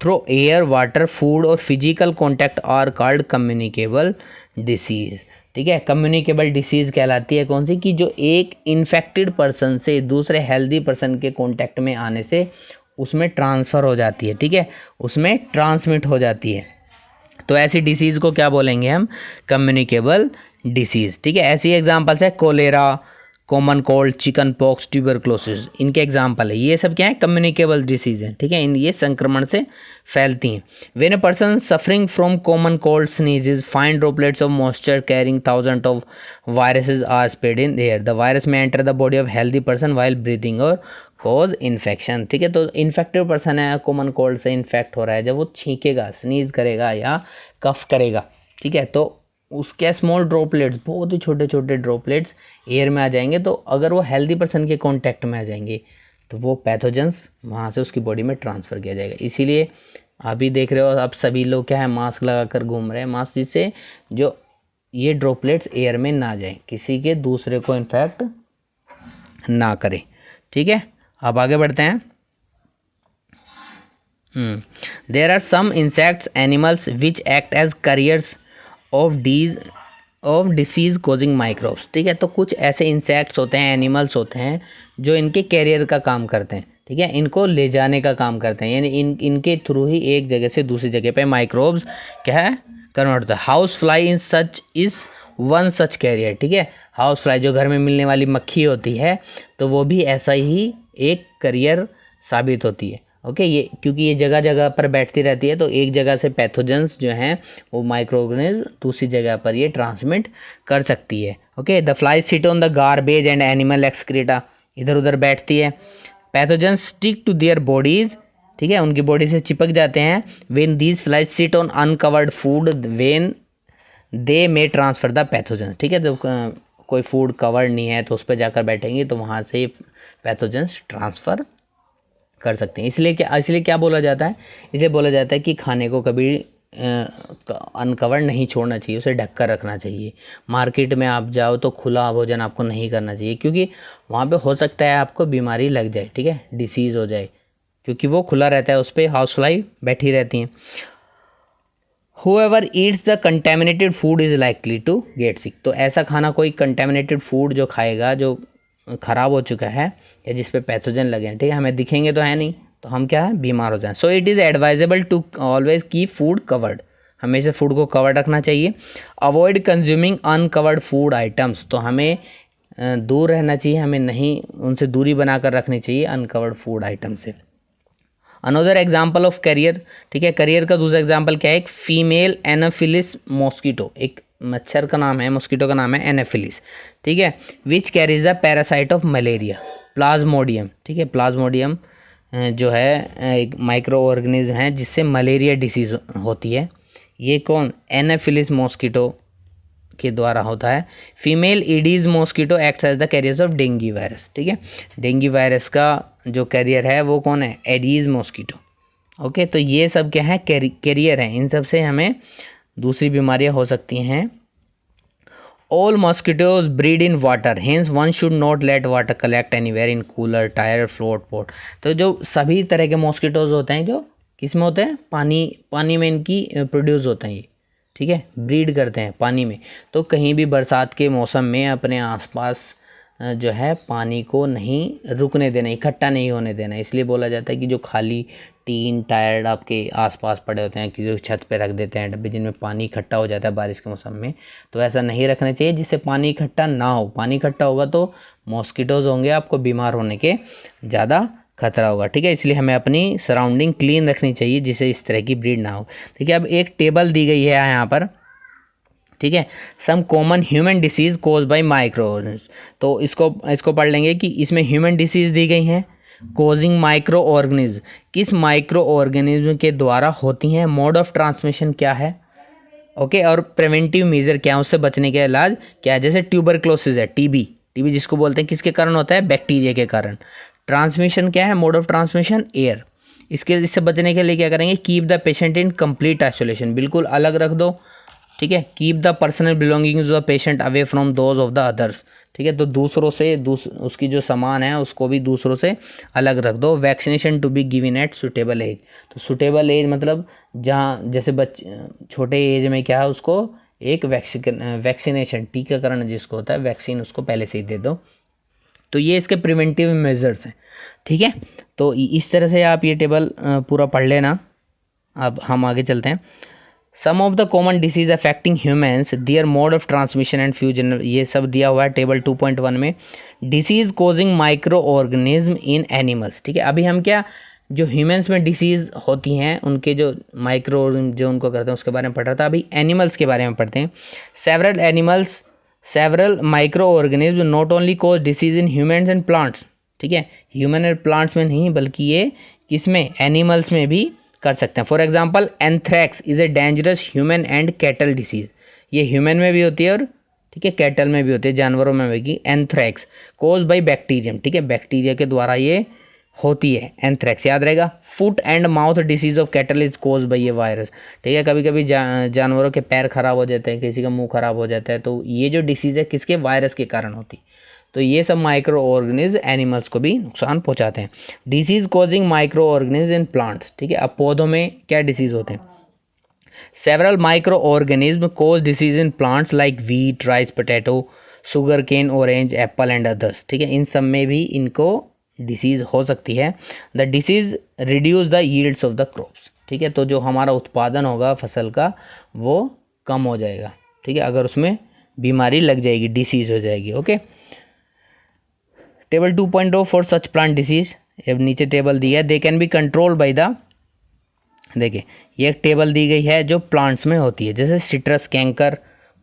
through air, water, food और physical contact are called communicable disease. ठीक है, कम्युनिकेबल डिसीज़ कहलाती है कौन सी? कि जो एक इन्फेक्टेड पर्सन से दूसरे हेल्दी पर्सन के कॉन्टैक्ट में आने से उसमें ट्रांसफ़र हो जाती है. ठीक है, उसमें ट्रांसमिट हो जाती है. तो ऐसी डिसीज़ को क्या बोलेंगे हम? Communicable disease. ठीक है, ऐसी एग्जांपल्स है cholera, common cold, chickenpox, tuberculosis. इनके एग्जांपल है. ये सब क्या है? कम्युनिकेबल डिसीज़ हैं. ठीक है, ये संक्रमण से फैलती हैं. When a person suffering from common cold sneezes, fine droplets of moisture carrying thousand of viruses are spread in air. The virus may enter the body of healthy person while breathing और cause infection. ठीक है, तो infected person है, common cold से infect हो रहा है, जब वो छींकेगा, स्नीज करेगा या कफ करेगा, ठीक है, तो उसके स्मॉल ड्रॉपलेट्स, बहुत ही छोटे छोटे ड्रॉपलेट्स एयर में आ जाएंगे. तो अगर वो हेल्दी पर्सन के कांटेक्ट में आ जाएंगे तो वो पैथोजेंस वहाँ से उसकी बॉडी में ट्रांसफ़र किया जाएगा. इसीलिए अभी देख रहे हो आप सभी लोग क्या है, मास्क लगाकर घूम रहे हैं. मास्क जिससे जो ये ड्रॉपलेट्स एयर में ना जाए, किसी के दूसरे को इन्फेक्ट ना करे। ठीक है, अब आगे बढ़ते हैं। There are some insects animals which act as carriers of disease causing microbes. ठीक है, तो कुछ ऐसे इंसेक्ट्स होते हैं, एनिमल्स होते हैं जो इनके कैरियर का काम करते हैं। ठीक है, इनको ले जाने का काम करते हैं, यानी इनके थ्रू ही एक जगह से दूसरी जगह पे माइक्रोब्स क्या है कन्वर्ट होता है। House fly in such is one such carrier. ठीक है, हाउस फ्लाई जो घर में मिलने वाली मक्खी होती है, तो वो भी ऐसा ही एक कैरियर साबित होती है। ओके, ये क्योंकि ये जगह जगह पर बैठती रहती है, तो एक जगह से पैथोजेंस जो हैं वो माइक्रोऑर्गेनिज्म दूसरी जगह पर ये ट्रांसमिट कर सकती है। Okay, the fly sit on the garbage and animal excreta, इधर उधर बैठती है। Pathogens stick to their bodies. ठीक है, उनकी बॉडी से चिपक जाते हैं। When these flies sit on uncovered food when they may transfer the pathogens. ठीक है, तो कोई फूड कवर्ड नहीं है तो उस पर जाकर बैठेंगे तो वहाँ से पैथोजेंस ट्रांसफ़र कर सकते हैं। इसलिए क्या बोला जाता है, इसे बोला जाता है कि खाने को कभी अनकवर नहीं छोड़ना चाहिए, उसे ढक कर रखना चाहिए। मार्केट में आप जाओ तो खुला भोजन आपको नहीं करना चाहिए, क्योंकि वहाँ पे हो सकता है आपको बीमारी लग जाए। ठीक है, डिसीज़ हो जाए, क्योंकि वो खुला रहता है, उस पर हाउस फ्लाई बैठी रहती हैं। Whoever eats the contaminated food is likely to get sick। तो ऐसा खाना, कोई कंटेमिनेटेड फूड जो खाएगा, जो ख़राब हो चुका है या जिस पे पैथोजन लगे हैं, ठीक है, हमें दिखेंगे तो है नहीं, तो हम क्या है बीमार हो जाएं। So it is advisable to always keep food covered, हमेशा फूड को कवर्ड रखना चाहिए। Avoid consuming uncovered food items, तो हमें दूर रहना चाहिए, हमें नहीं, उनसे दूरी बनाकर रखनी चाहिए अनकवर्ड फूड आइटम से। अनदर एग्जाम्पल ऑफ कैरियर, ठीक है, कैरियर का दूसरा एग्जाम्पल क्या है, एक फीमेल एनाफिलिस मॉस्किटो, एक मच्छर का नाम है, मॉस्किटो का नाम है एनाफिलिस। ठीक है, which carries the parasite of malaria Plasmodium. ठीक है, प्लाज्मोडियम जो है एक माइक्रो ऑर्गेनिज्म है जिससे मलेरिया डिसीज होती है। ये कौन, एनाफिलिस मॉस्किटो के द्वारा होता है। Female aedes mosquito acts as the carriers of dengue virus. ठीक है, डेंगू वायरस का जो कैरियर है वो कौन है, एडीज मॉस्किटो। ओके, तो ये सब क्या है, कैरियर हैं, इन सब से हमें दूसरी बीमारियां हो सकती हैं। All mosquitoes breed in water, hence one should not let water collect anywhere in cooler, tyre, float pot. तो जो सभी तरह के मॉस्किटोज होते हैं जो किस में होते हैं, पानी में इनकी प्रोड्यूस होते हैं ये। ठीक है, ब्रीड करते हैं पानी में, तो कहीं भी बरसात के मौसम में अपने आसपास जो है पानी को नहीं रुकने देना, इकट्ठा नहीं होने देना। इसलिए बोला जाता है कि जो खाली टीन टायर आपके आसपास पड़े होते हैं, कि जो छत पे रख देते हैं डब्बे जिनमें पानी इकट्ठा हो जाता है बारिश के मौसम में, तो ऐसा नहीं रखना चाहिए जिससे पानी इकट्ठा ना हो। पानी इकट्ठा होगा तो मॉस्किटोज़ होंगे, आपको बीमार होने के ज़्यादा खतरा होगा। ठीक है, इसलिए हमें अपनी सराउंडिंग क्लीन रखनी चाहिए जिससे इस तरह की ब्रीड ना हो। ठीक है, अब एक टेबल दी गई है यहाँ पर। ठीक है, some common human disease cause by micro organism, तो इसको पढ़ लेंगे कि इसमें ह्यूमन डिसीज़ दी गई हैं कोजिंग माइक्रो ऑर्गेनिज्म, किस माइक्रो ऑर्गेनिज्म के द्वारा होती हैं, मोड ऑफ ट्रांसमिशन क्या है, ओके, और प्रिवेंटिव मेजर क्या है, उससे बचने के इलाज क्या है। जैसे ट्यूबरक्लोसिस है, टीबी जिसको बोलते हैं, किसके कारण होता है, बैक्टीरिया के कारण। ट्रांसमिशन क्या है, मोड ऑफ ट्रांसमिशन एयर। इससे बचने के लिए क्या करेंगे, keep the patient in complete isolation, बिल्कुल अलग रख दो। ठीक है, keep the personal belongings of the patient away from those of the others. ठीक है, तो दूसरों से उसकी जो सामान है उसको भी दूसरों से अलग रख दो। Vaccination to be given at suitable age, तो सुटेबल एज मतलब जहाँ जैसे बच्चे छोटे एज में क्या है उसको एक वैक्सीनेशन, टीकाकरण जिसको होता है, वैक्सीन उसको पहले से ही दे दो। तो ये इसके प्रिवेंटिव मेजर्स हैं। ठीक है, तो इस तरह से आप ये टेबल पूरा पढ़ लेना। अब हम आगे चलते हैं। Some of the common disease affecting humans, their mode of transmission and fusion, ये सब दिया हुआ है टेबल 2.1 में। Disease causing micro organism in animals. ठीक है, अभी हम क्या जो ह्यूमन्स में डिसीज़ होती हैं उनके जो माइक्रो जो उनको करते हैं उसके बारे में पढ़ रहा था। अभी एनिमल्स के बारे में पढ़ते हैं। Several micro organism not only cause disease in humans and plants. ठीक है, ह्यूमन एंड प्लांट्स में नहीं बल्कि ये किसमें, एनिमल्स में भी कर सकते हैं। For example anthrax is a dangerous human and cattle disease, ये ह्यूमन में भी होती है और ठीक है कैटल में भी होती है, जानवरों में भी। एंथ्रैक्स कोज बाई बैक्टीरियम, ठीक है, बैक्टीरिया के द्वारा ये होती है, एंथ्रेक्स याद रहेगा। Foot and mouth disease of cattle is cause by ये वायरस, ठीक है। कभी कभी जानवरों के पैर खराब हो जाते हैं, किसी का मुंह खराब हो जाता है, तो ये जो डिसीज़ है किसके, वायरस के कारण होती है। तो ये सब माइक्रो ऑर्गेनिज्म एनिमल्स को भी नुकसान पहुंचाते हैं। Disease causing micro organism in plants, ठीक है। अब पौधों में क्या डिसीज होते हैं, several micro organism cause disease in plants like wheat, rice, potato, sugar cane, orange, apple and others, ठीक है। इन सब में भी इनको डिसीज हो सकती है। The disease reduce the yields of the crops, ठीक है। तो जो हमारा उत्पादन होगा फसल का वो कम हो जाएगा, ठीक है, अगर उसमें बीमारी लग जाएगी, डिसीज हो जाएगी। Okay, table 2.0 for such plant disease, अब नीचे टेबल दी है। They can be control by the, देखिए ये एक टेबल दी गई है जो प्लांट्स में होती है, जैसे सिट्रस कैंकर,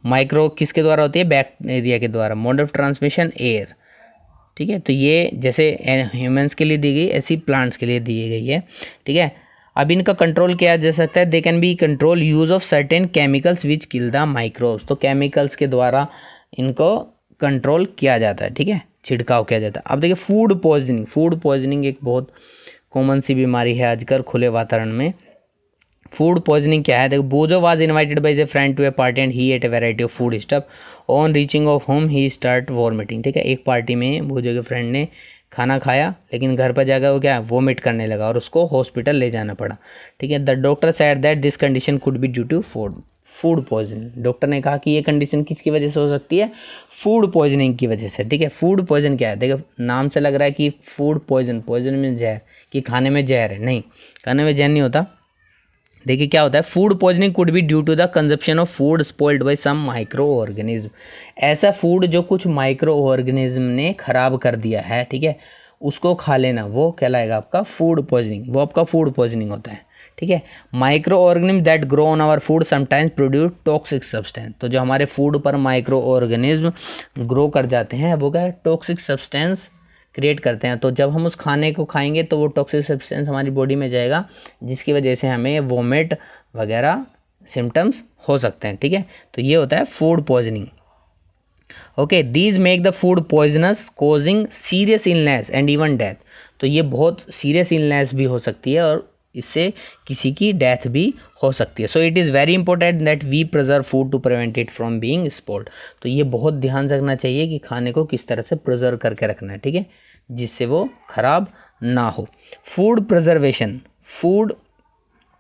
माइक्रो किसके द्वारा होती है, बैक्टीरिया के द्वारा, मोड ऑफ ट्रांसमिशन एयर, ठीक है। तो ये जैसे ह्यूमंस के लिए दी गई ऐसी प्लांट्स के लिए दी गई है, ठीक है। अब इनका कंट्रोल किया जा सकता है, they can be control use of certain chemicals which kill the microbes, तो केमिकल्स के द्वारा इनको कंट्रोल किया जाता है, ठीक है, छिड़काव किया जाता है। अब देखिए फूड पॉइजनिंग, फूड पॉइजनिंग एक बहुत कॉमन सी बीमारी है आजकल खुले वातावरण में। फूड पॉइजनिंग क्या है, देखो Boojho was invited by his friend to a party and he ate a variety of food stuff, on reaching of home he start vomiting, ठीक है। एक पार्टी में बोजो के फ्रेंड ने खाना खाया, लेकिन घर पर जाकर वो क्या वॉमिट करने लगा और उसको हॉस्पिटल ले जाना पड़ा, ठीक है। The doctor said that this condition could be due to food poisoning, doctor ने कहा कि ये कंडीशन किसकी वजह से हो सकती है, फूड पॉइजनिंग की वजह से, ठीक है। फूड पॉइजन क्या है, देखो नाम से लग रहा है कि फूड पॉइजन, पॉइजन में जहर, कि खाने में जहर है, नहीं, खाने में जहर नहीं होता। देखिए क्या होता है, food poisoning could be due to the consumption of food spoiled by some micro organism, ऐसा फूड जो कुछ माइक्रो ऑर्गेनिज्म ने खराब कर दिया है, ठीक है, उसको खा लेना, वो कहलाएगा आपका फूड पॉइजनिंग, वो आपका फूड पॉइजनिंग होता है, ठीक है। Micro organism that grow on our food sometimes produce toxic substance, तो जो हमारे फूड पर माइक्रो ऑर्गेनिज्म ग्रो कर जाते हैं वो क्या है, टॉक्सिक सब्सटेंस क्रिएट करते हैं। तो जब हम उस खाने को खाएंगे तो वो टॉक्सिक सब्सटेंस हमारी बॉडी में जाएगा, जिसकी वजह से हमें वोमिट वगैरह सिम्टम्स हो सकते हैं, ठीक है। तो ये होता है food poisoning. Okay, these make the food poisonous causing serious illness and even death, तो ये बहुत सीरियस इलनेस भी हो सकती है और इससे किसी की डेथ भी हो सकती है। So it is very important that we preserve food to prevent it from being spoiled, तो ये बहुत ध्यान रखना चाहिए कि खाने को किस तरह से प्रिजर्व करके रखना है, ठीक है, जिससे वो खराब ना हो। फूड प्रिजर्वेशन, फूड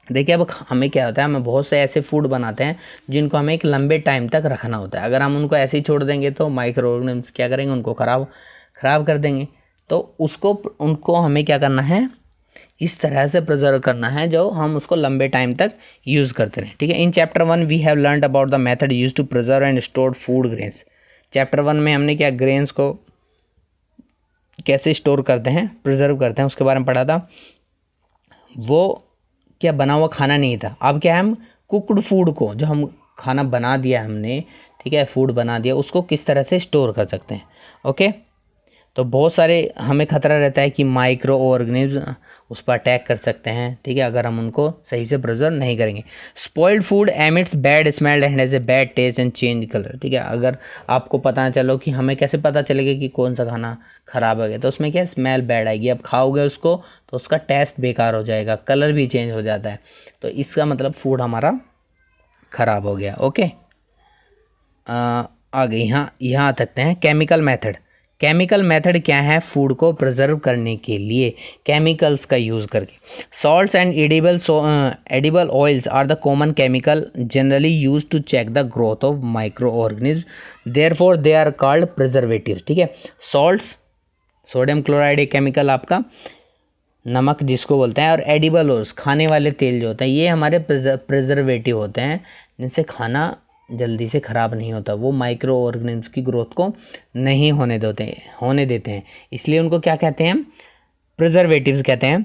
देखिए अब हमें क्या होता है, हमें बहुत से ऐसे फूड बनाते हैं जिनको हमें एक लंबे टाइम तक रखना होता है, अगर हम उनको ऐसे ही छोड़ देंगे तो माइक्रो ऑर्गेनिज्म क्या करेंगे, उनको खराब कर देंगे। तो उनको हमें क्या करना है, इस तरह से प्रिजर्व करना है जो हम उसको लंबे टाइम तक यूज़ करते रहें, ठीक है। In chapter 1 we have learned about the method use to preserve and store food grains, chapter 1 में हमने क्या ग्रेन्स को कैसे स्टोर करते हैं, प्रिजर्व करते हैं, उसके बारे में पढ़ा था। वो क्या बना हुआ खाना नहीं था, अब क्या है, हम कुकड फूड को, जो हम खाना बना दिया हमने, ठीक है, फूड बना दिया, उसको किस तरह से स्टोर कर सकते हैं। ओके, तो बहुत सारे हमें खतरा रहता है कि माइक्रो ऑर्गेनिज्म उस पर अटैक कर सकते हैं, ठीक है, अगर हम उनको सही से प्रिजर्व नहीं करेंगे। Spoiled food emits bad smell and has a bad taste and change colour, ठीक है, अगर आपको पता चलो कि हमें कैसे पता चलेगा कि कौन सा खाना ख़राब हो गया, तो उसमें क्या स्मेल बैड आएगी, अब खाओगे उसको तो उसका टेस्ट बेकार हो जाएगा, कलर भी चेंज हो जाता है, तो इसका मतलब फूड हमारा ख़राब हो गया। ओके, आगे यहाँ तकते हैं केमिकल मेथड। केमिकल मेथड क्या है, फूड को प्रिजर्व करने के लिए केमिकल्स का यूज़ करके। Salts and edible oils are the common chemical generally use to check the growth of micro organism, therefore they are called preservatives, ठीक है। सॉल्ट्स, सोडियम क्लोराइड एक केमिकल आपका, नमक जिसको बोलते हैं, और एडिबल ऑयल्स खाने वाले तेल जो होते हैं, ये हमारे प्रिजर्वेटिव होते हैं जिनसे खाना जल्दी से ख़राब नहीं होता, वो माइक्रो ऑर्गेनिज्म की ग्रोथ को नहीं होने देते हैं, इसलिए उनको क्या कहते हैं, प्रिजर्वेटिव्स कहते हैं।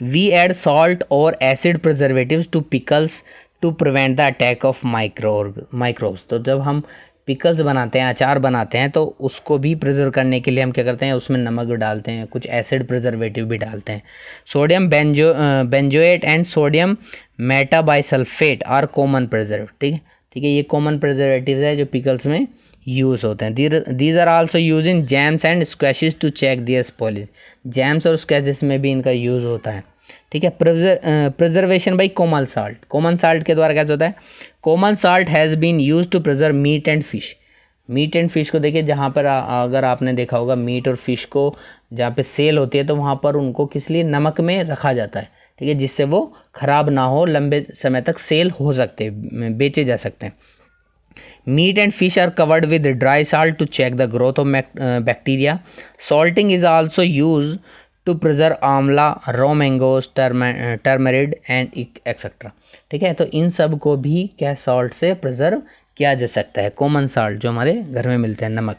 वी ऐड सॉल्ट और acid preservatives to pickles to prevent the attack of microbes, तो जब हम पिकल्स बनाते हैं, अचार बनाते हैं, तो उसको भी प्रिजर्व करने के लिए हम क्या करते हैं, उसमें नमक भी डालते हैं, कुछ एसिड प्रिजर्वेटिव भी डालते हैं। Sodium benzoate and sodium metabisulphite are common preserve, ठीक है, ये कॉमन प्रिजर्वेटिव है जो पिकल्स में यूज़ होते हैं। These are also use in jams and squashes to check their spoilage. Jams और स्क्वैशेस में भी इनका यूज़ होता है, ठीक है। Preservation by common salt. Common salt के द्वारा कैसे होता है? Common salt has been use to preserve meat and fish. Meat and fish को देखिए, जहाँ पर अगर आपने देखा होगा मीट और फिश को जहाँ पे सेल होती है तो वहाँ पर उनको किस लिए नमक में रखा जाता है, ठीक है, जिससे वो ख़राब ना हो, लंबे समय तक सेल हो सकते हैं, बेचे जा सकते हैं। Meat and fish are covered with dry salt to check the growth of bacteria. Salting is also use to preserve amla, raw mangoes, turmeric and etcetera, ठीक है। तो इन सब को भी क्या सॉल्ट से प्रिजर्व किया जा सकता है, कॉमन साल्ट जो हमारे घर में मिलते हैं, नमक।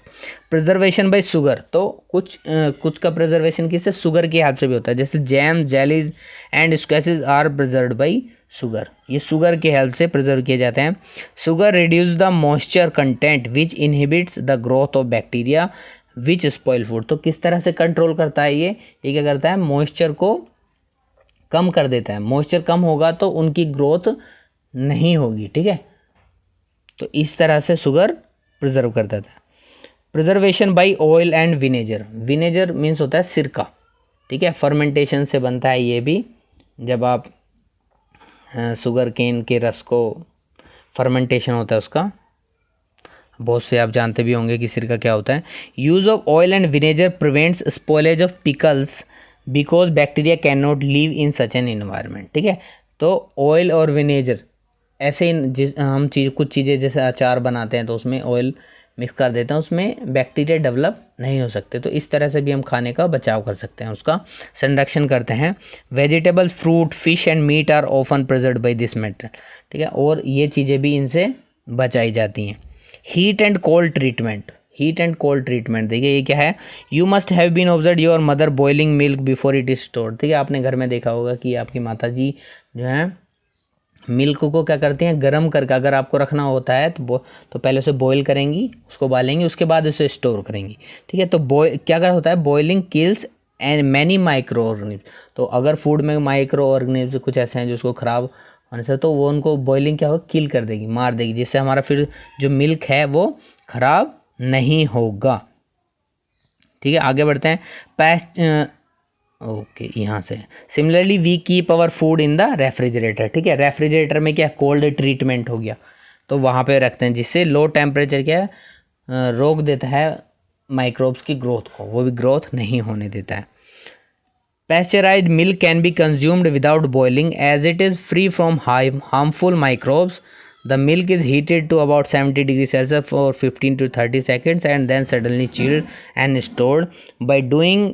प्रिजर्वेशन बाय शुगर, तो कुछ का प्रिजर्वेशन किससे? शुगर के हेल्प से भी होता है, जैसे jam, jellies and squashes are preserved by sugar. ये शुगर के हेल्प से प्रिजर्व किए जाते हैं। Sugar reduce the moisture content which inhibits the growth of bacteria which spoil food. तो किस तरह से कंट्रोल करता है ये क्या करता है? मॉइस्चर को कम कर देता है। मॉइस्चर कम होगा तो उनकी ग्रोथ नहीं होगी, ठीक है। तो इस तरह से शुगर प्रिजर्व करता था। Preservation by oil and vinegar. Vinegar means होता है सिरका, ठीक है। फर्मेंटेशन से बनता है ये भी, जब आप शुगर केन के रस को फर्मेंटेशन होता है उसका, बहुत से आप जानते भी होंगे कि सिरका क्या होता है। Use of oil and vinegar prevents spoilage of pickles because bacteria can not live in such an environment, ठीक है। तो ऑयल और विनेगर ऐसे हम कुछ चीज़ें जैसे अचार बनाते हैं तो उसमें ऑयल मिक्स कर देते हैं, उसमें बैक्टीरिया डेवलप नहीं हो सकते। तो इस तरह से भी हम खाने का बचाव कर सकते हैं, उसका संरक्षण करते हैं। Vegetables, fruit, fish and meat are often preserved by this method, ठीक है। और ये चीज़ें भी इनसे बचाई जाती हैं। Heat and cold treatment. Heat and cold treatment देखिए ये क्या है? You must have been observe your mother boiling milk before it is stored, ठीक है। आपने घर में देखा होगा कि आपकी माता जी जो है मिल्क को क्या करती हैं? गर्म करके अगर आपको रखना होता है तो पहले उसे बॉईल करेंगी, उसको उबालेंगी, उसके बाद उसे स्टोर करेंगी, ठीक है। तो क्या होता है? Boiling kills and many micro organism. तो अगर फूड में माइक्रो ऑर्गेनिज्म कुछ ऐसे हैं जो उसको ख़राब होने से, तो वो उनको बॉइलिंग क्या होगा? किल कर देगी, मार देगी, जिससे हमारा फिर जो मिल्क है वो ख़राब नहीं होगा, ठीक है। आगे बढ़ते हैं। ओके यहाँ से similarly we keep our food in the refrigerator, ठीक है। रेफ्रिजरेटर में क्या कोल्ड ट्रीटमेंट हो गया, तो वहाँ पे रखते हैं, जिससे लो टेम्परेचर क्या रोक देता है माइक्रोब्स की ग्रोथ को, वो भी ग्रोथ नहीं होने देता है। Pasteurised milk can be consumed without boiling as it is free from harmful microbes. The milk is heated to about 70 degrees Celsius for 15 to 30 seconds and then suddenly chilled and stored. By doing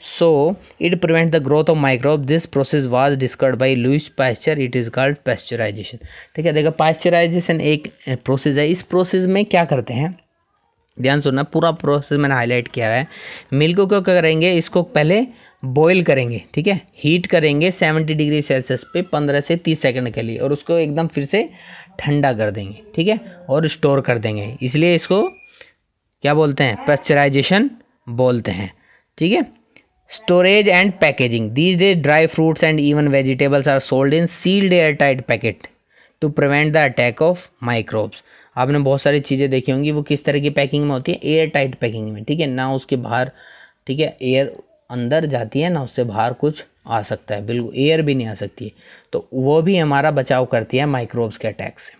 so, it prevents the growth of microbes. This process was discovered by Louis Pasteur. It is called pasteurization, ठीक है। देखो pasteurisation एक process है। इस process में क्या करते हैं? ध्यान सुनना, पूरा प्रोसेस मैंने हाईलाइट किया है। मिल्क को क्या करेंगे? इसको पहले बॉईल करेंगे, ठीक है, हीट करेंगे 70 डिग्री सेल्सियस पे 15 से 30 सेकंड के लिए, और उसको एकदम फिर से ठंडा कर देंगे, ठीक है, और स्टोर कर देंगे। इसलिए इसको क्या बोलते हैं? पास्चराइजेशन बोलते हैं, ठीक है। Storage and packaging. These days dry fruits and even vegetables are sold in sealed air tight packet to prevent the attack of microbes. आपने बहुत सारी चीज़ें देखी होंगी, वो किस तरह की पैकिंग में होती है? एयर टाइट पैकिंग में, ठीक है, ना उसके बाहर, ठीक है, एयर अंदर जाती है ना उससे बाहर कुछ आ सकता है, बिल्कुल एयर भी नहीं आ सकती है। तो वो भी हमारा बचाव करती है माइक्रोब्स के अटैक से।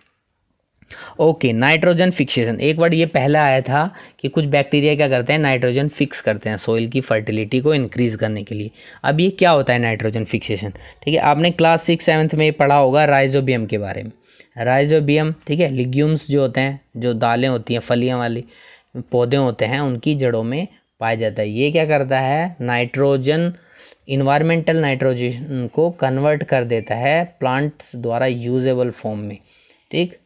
Okay, nitrogen fixation. एक वर्ड ये पहला आया था कि कुछ बैक्टीरिया क्या करते हैं? नाइट्रोजन फिक्स करते हैं सॉइल की फर्टिलिटी को इंक्रीज करने के लिए। अब ये क्या होता है नाइट्रोजन फिक्सेशन? ठीक है, आपने क्लास 6-7 में पढ़ा होगा राइजोबियम के बारे में। राइजोबियम, ठीक है, लिग्यूम्स जो होते हैं, जो दालें होती हैं, फलियां वाली पौधे होते हैं, उनकी जड़ों में पाया जाता है। ये क्या करता है? नाइट्रोजन, इन्वायरमेंटल नाइट्रोजन को कन्वर्ट कर देता है प्लांट्स द्वारा यूजेबल फॉर्म में, ठीक।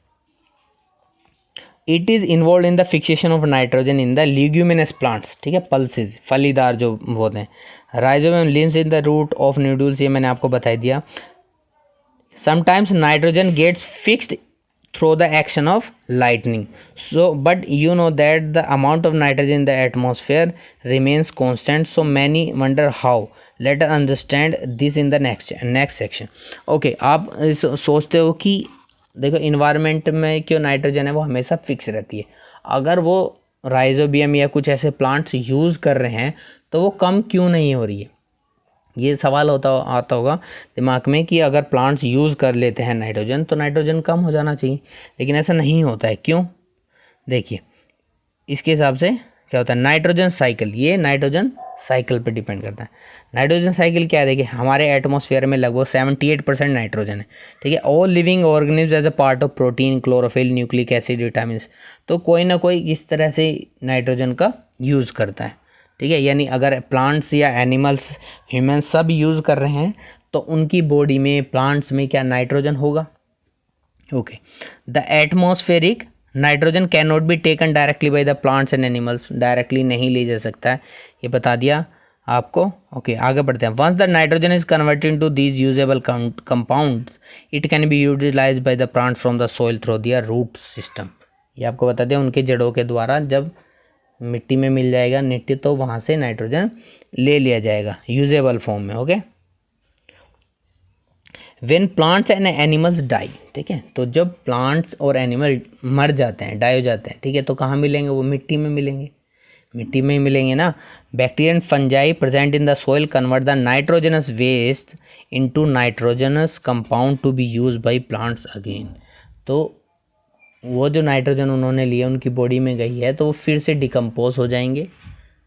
It is involve in the fixation of nitrogen in the leguminous plants, ठीक है, पल्सेस, फलीदार जो होते हैं। Rhizobium lives in the root of nodules, ये मैंने आपको बता दिया। Sometimes nitrogen gets fixed through the action of lightning, so but you know that the amount of nitrogen in the atmosphere remains constant, so many wonder how. Let us understand this in the next section. Okay, आप सोचते हो कि देखो environment में क्यों nitrogen है वो हमेशा फिक्स रहती है। अगर वो राइजोबियम या कुछ ऐसे प्लांट्स यूज़ कर रहे हैं तो वो कम क्यों नहीं हो रही है। ये सवाल आता होगा दिमाग में कि अगर प्लांट्स यूज़ कर लेते हैं नाइट्रोजन तो नाइट्रोजन कम हो जाना चाहिए, लेकिन ऐसा नहीं होता है। क्यों? देखिए, इसके हिसाब से क्या होता है, नाइट्रोजन साइकिल, ये नाइट्रोजन साइकिल पे डिपेंड करता है। नाइट्रोजन साइकिल क्या है, देखिए हमारे एटमॉस्फेयर में लगभग 78% नाइट्रोजन है, ठीक है। All living organism as a part of protein, chlorophyll, nucleic acid, vitamin, तो कोई ना कोई इस तरह से नाइट्रोजन का यूज़ करता है, ठीक है। यानी अगर प्लांट्स या एनिमल्स, ह्यूमंस सब यूज़ कर रहे हैं तो उनकी बॉडी में, प्लांट्स में क्या नाइट्रोजन होगा। Okay, the atmospheric nitrogen can not be taken directly by the plants and animals, directly नहीं ले जा सकता है, ये बता दिया आपको। ओके, आगे बढ़ते हैं। Once the nitrogen is converted into these usable compounds it can be utilized by the plants from the soil through their root system. ये आपको बता दें, उनके जड़ों के द्वारा जब मिट्टी में मिल जाएगा मिट्टी तो वहाँ से नाइट्रोजन ले लिया जाएगा यूजेबल फॉर्म में। Okay, when plants and animals die, ठीक है, तो जब प्लांट्स और एनिमल मर जाते हैं, डाई हो जाते हैं, ठीक है, तो कहाँ मिलेंगे वो, मिट्टी में मिलेंगे, मिट्टी में ही मिलेंगे ना। Bacteria and fungi present in the soil convert the nitrogenous waste into nitrogenous compound to be use by plants again. तो वो जो नाइट्रोजन उन्होंने लिया उनकी बॉडी में गई है तो वो फिर से डिकम्पोज हो जाएंगे।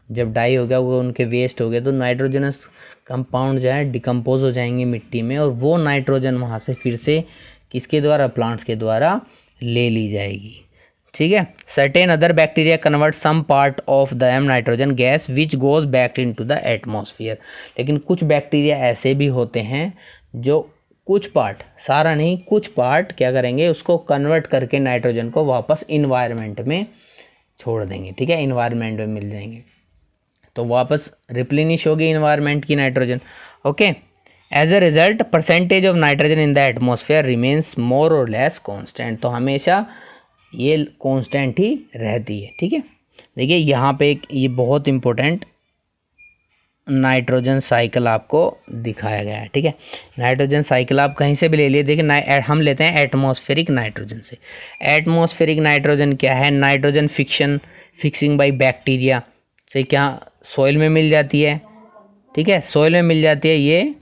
जब डाई हो गया वो उनके वेस्ट हो गए तो नाइट्रोजनस कंपाउंड जो है डिकम्पोज हो जाएंगे मिट्टी में, और वो नाइट्रोजन वहाँ से फिर से किसके द्वारा, प्लांट्स के द्वारा ले ली जाएगी, ठीक है। Certain other bacteria convert some part of the nitrogen gas which goes back into the atmosphere. लेकिन कुछ बैक्टीरिया ऐसे भी होते हैं जो कुछ पार्ट, सारा नहीं, कुछ पार्ट क्या करेंगे, उसको कन्वर्ट करके नाइट्रोजन को वापस इन्वायरमेंट में छोड़ देंगे, ठीक है, इन्वायरमेंट में मिल जाएंगे तो वापस रिप्लेनिश होगी इन्वायरमेंट की nitrogen. Okay, as a result percentage of nitrogen in the atmosphere remains more और लेस कांस्टेंट, तो हमेशा ये कांस्टेंट ही रहती है, ठीक है। देखिए यहाँ पे एक ये बहुत इंपॉर्टेंट नाइट्रोजन साइकिल आपको दिखाया गया है, ठीक है। नाइट्रोजन साइकिल आप कहीं से भी ले लिए, देखिए हम लेते हैं एटमॉस्फेरिक नाइट्रोजन से। एटमॉस्फेरिक नाइट्रोजन क्या है, नाइट्रोजन फिक्सिंग बाय बैक्टीरिया से क्या सॉइल में मिल जाती है, ठीक है, सॉइल में मिल जाती है, ये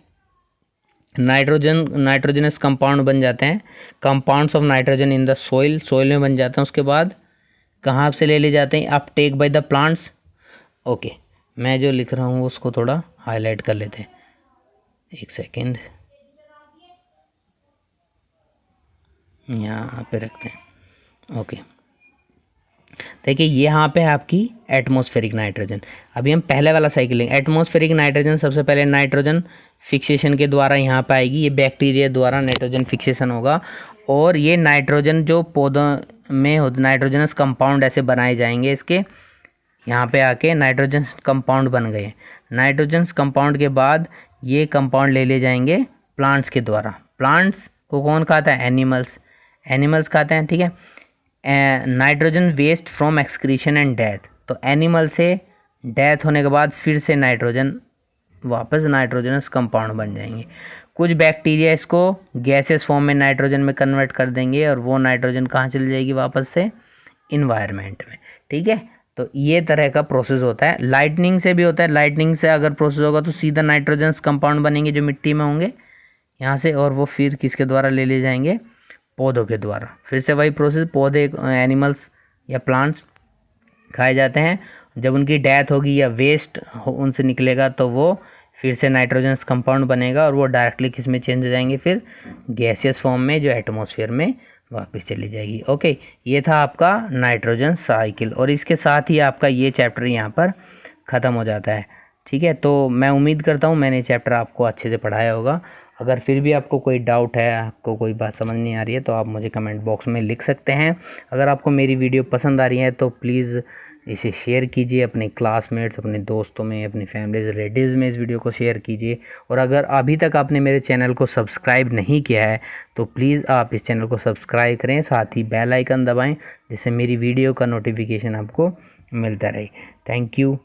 नाइट्रोजनस कंपाउंड बन जाते हैं, compounds of nitrogen in the soil में बन जाते हैं। उसके बाद कहाँ से ले ले जाते हैं, up take by the plants. Okay, मैं जो लिख रहा हूँ उसको थोड़ा हाईलाइट कर लेते हैं, एक सेकेंड, यहाँ पे रखते हैं। ओके, देखिए यहाँ पे है आपकी एटमॉस्फेरिक नाइट्रोजन। अभी हम पहले वाला साइकिल लेंगे। एटमॉस्फेरिक नाइट्रोजन सबसे पहले नाइट्रोजन फिक्सेशन के द्वारा यहाँ पे आएगी, ये बैक्टीरिया द्वारा नाइट्रोजन फिक्सेशन होगा, और ये नाइट्रोजन जो पौधों में हो, नाइट्रोजनस कंपाउंड ऐसे बनाए जाएंगे, इसके यहाँ पे आके नाइट्रोजन कंपाउंड बन गए। नाइट्रोजन कंपाउंड के बाद ये कंपाउंड ले जाएंगे प्लांट्स के द्वारा। प्लांट्स को कौन खाता है, एनिमल्स खाते हैं, ठीक है। Nitrogen waste from excretion and death, तो एनिमल से डेथ होने के बाद फिर से नाइट्रोजन वापस नाइट्रोजनस कंपाउंड बन जाएंगे। कुछ बैक्टीरिया इसको गैसेस फॉर्म में नाइट्रोजन में कन्वर्ट कर देंगे और वो नाइट्रोजन कहाँ चली जाएगी, वापस से इन्वायरमेंट में, ठीक है। तो ये तरह का प्रोसेस होता है। लाइटनिंग से भी होता है, लाइटनिंग से अगर प्रोसेस होगा तो सीधा नाइट्रोजन कंपाउंड बनेंगे जो मिट्टी में होंगे यहाँ से, और वो फिर किसके द्वारा ले जाएंगे, पौधों के द्वारा। फिर से वही प्रोसेस, पौधे, एनिमल्स या प्लांट्स खाए जाते हैं। जब उनकी डेथ होगी या वेस्ट उनसे निकलेगा तो वो फिर से नाइट्रोजन कंपाउंड बनेगा और वो डायरेक्टली किस में चेंज हो जाएंगे, फिर गैसियस फॉर्म में जो एटमॉस्फेयर में वापस चली जाएगी। ओके, ये था आपका नाइट्रोजन साइकिल, और इसके साथ ही आपका ये चैप्टर यहाँ पर ख़त्म हो जाता है, ठीक है। तो मैं उम्मीद करता हूँ मैंने चैप्टर आपको अच्छे से पढ़ाया होगा। अगर फिर भी आपको कोई डाउट है, आपको कोई बात समझ नहीं आ रही है तो आप मुझे कमेंट बॉक्स में लिख सकते हैं। अगर आपको मेरी वीडियो पसंद आ रही है तो प्लीज़ इसे शेयर कीजिए अपने क्लासमेट्स, अपने दोस्तों में, अपनी फैमिली रिलेटिव्स में इस वीडियो को शेयर कीजिए। और अगर अभी तक आपने मेरे चैनल को सब्सक्राइब नहीं किया है तो प्लीज़ आप इस चैनल को सब्सक्राइब करें, साथ ही बेल आइकन दबाएं जिससे मेरी वीडियो का नोटिफिकेशन आपको मिलता रहे। Thank you.